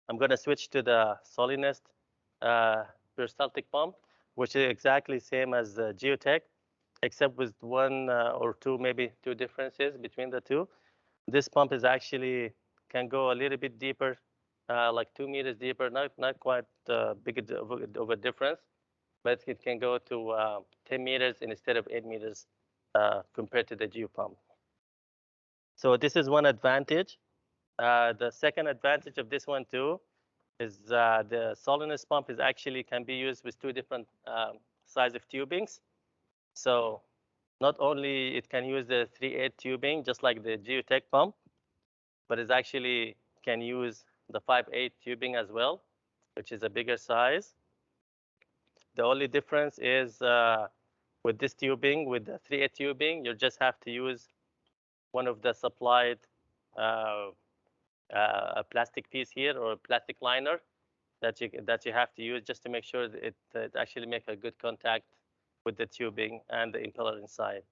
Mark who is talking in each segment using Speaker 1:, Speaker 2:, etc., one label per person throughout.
Speaker 1: I'm going to switch to the Solinest Peristaltic pump, which is exactly same as the Geotech, except with one or two, maybe two differences between the two. This pump is actually can go a little bit deeper, like 2 meters deeper, not quite big of a difference, but it can go to 10 meters instead of 8 meters compared to the Geo pump. So this is one advantage. The second advantage of this one too is the Solenest pump is actually can be used with two different size of tubings. So not only it can use the 3/8 tubing just like the Geotech pump, but it actually can use the 5/8 tubing as well, which is a bigger size. The only difference is with this tubing, with the 3/8 tubing, you just have to use one of the supplied a plastic piece here or a plastic liner that you have to use just to make sure that it actually make a good contact with the tubing and the impeller inside.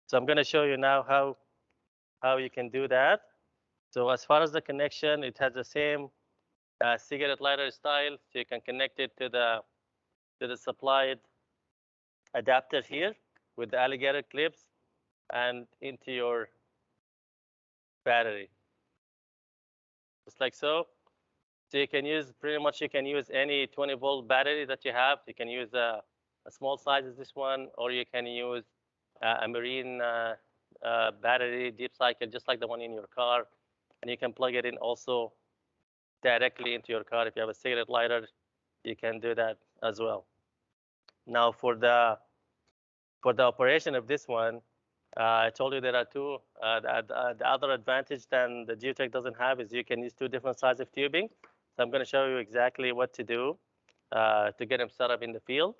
Speaker 1: So I'm going to show you now how you can do that. So as far as the connection, it has the same cigarette lighter style. So you can connect it to the supplied adapter here with the alligator clips and into your battery, just like so. So you can use pretty much you can use any 20-volt battery that you have. You can use a small size as this one, or you can use a marine battery, deep cycle, just like the one in your car. And you can plug it in also directly into your car. If you have a cigarette lighter, you can do that as well. Now for the operation of this one, I told you there are two. The other advantage than the Geotech doesn't have is you can use two different sizes of tubing. So I'm going to show you exactly what to do to get them set up in the field.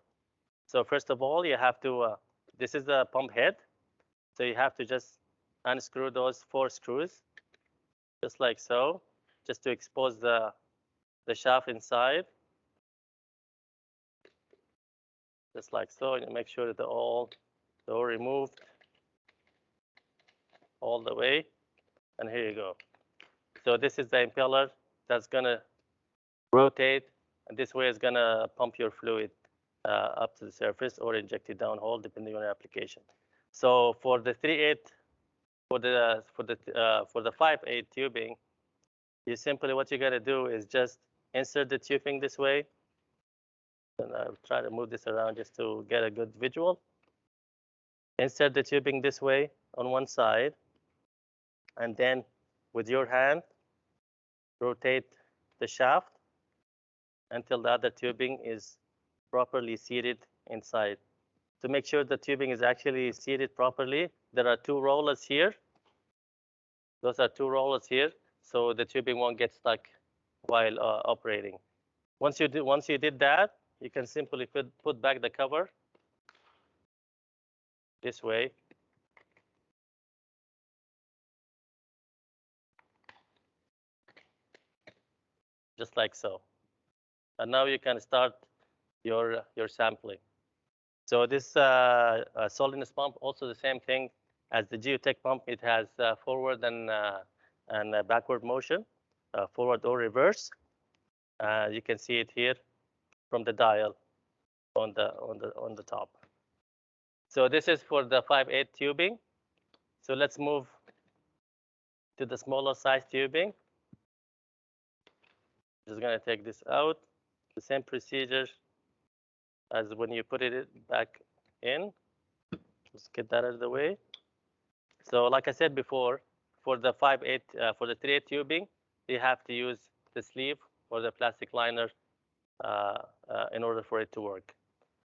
Speaker 1: So first of all, you have to, this is the pump head. So you have to just unscrew those 4 screws, just like so, just to expose the shaft inside. Just like so, and you make sure that they're all removed all the way. And here you go. So this is the impeller that's going to rotate, and this way is going to pump your fluid up to the surface or inject it downhole, depending on your application. So for the 3/8, for the 5/8 tubing, you simply what you got to do is just insert the tubing this way. And I'll try to move this around just to get a good visual. Insert the tubing this way on one side, and then with your hand, rotate the shaft until the other tubing is properly seated inside. To make sure the tubing is actually seated properly, there are 2 rollers here. Those are 2 rollers here, so the tubing won't get stuck while operating. Once you did that, you can simply put back the cover this way. Just like so. And now you can start your sampling. So this Solinest pump, also the same thing as the Geotech pump. It has forward and backward motion, forward or reverse. You can see it here from the dial on the top. So this is for the 5/8 tubing. So let's move to the smaller size tubing. Just gonna take this out. The same procedure as when you put it back in. Let's get that out of the way. So like I said before, for the 5/8, for the 3/8 tubing, you have to use the sleeve or the plastic liner in order for it to work.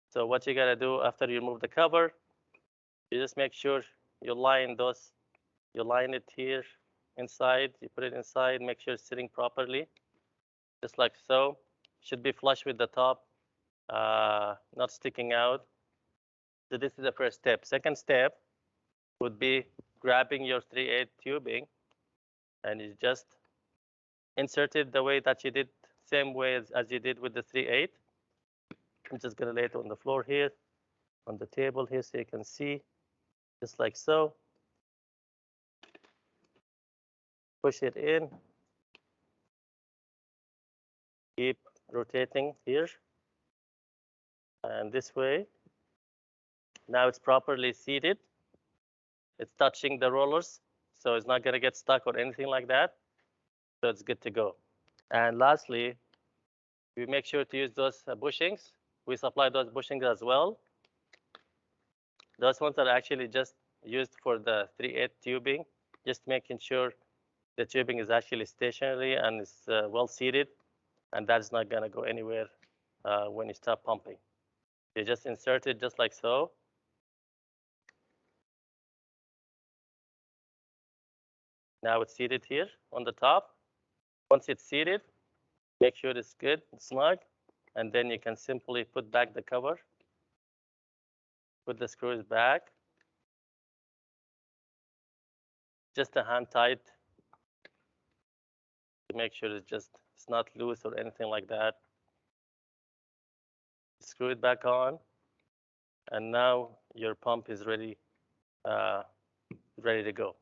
Speaker 1: So what you gotta do after you remove the cover, you just make sure you line it here inside, you put it inside, make sure it's sitting properly, just like so. Should be flush with the top, not sticking out. So this is the first step. Second step would be grabbing your 3/8 tubing, and you just insert it the way that you did, same way as you did with the 3/8. I'm just gonna lay it on the floor here, on the table here, so you can see, just like so. Push it in. Keep rotating here and this way. Now it's properly seated. It's touching the rollers, so it's not going to get stuck or anything like that. So it's good to go. And lastly, we make sure to use those bushings. We supply those bushings as well. Those ones are actually just used for the 3/8 tubing, just making sure the tubing is actually stationary and is well seated, and that's not going to go anywhere when you stop pumping. You just insert it just like so. Now it's seated here on the top. Once it's seated, make sure it's good, snug, and then you can simply put back the cover, put the screws back, just a hand tight to make sure it's not loose or anything like that. Screw it back on, and now your pump is ready to go.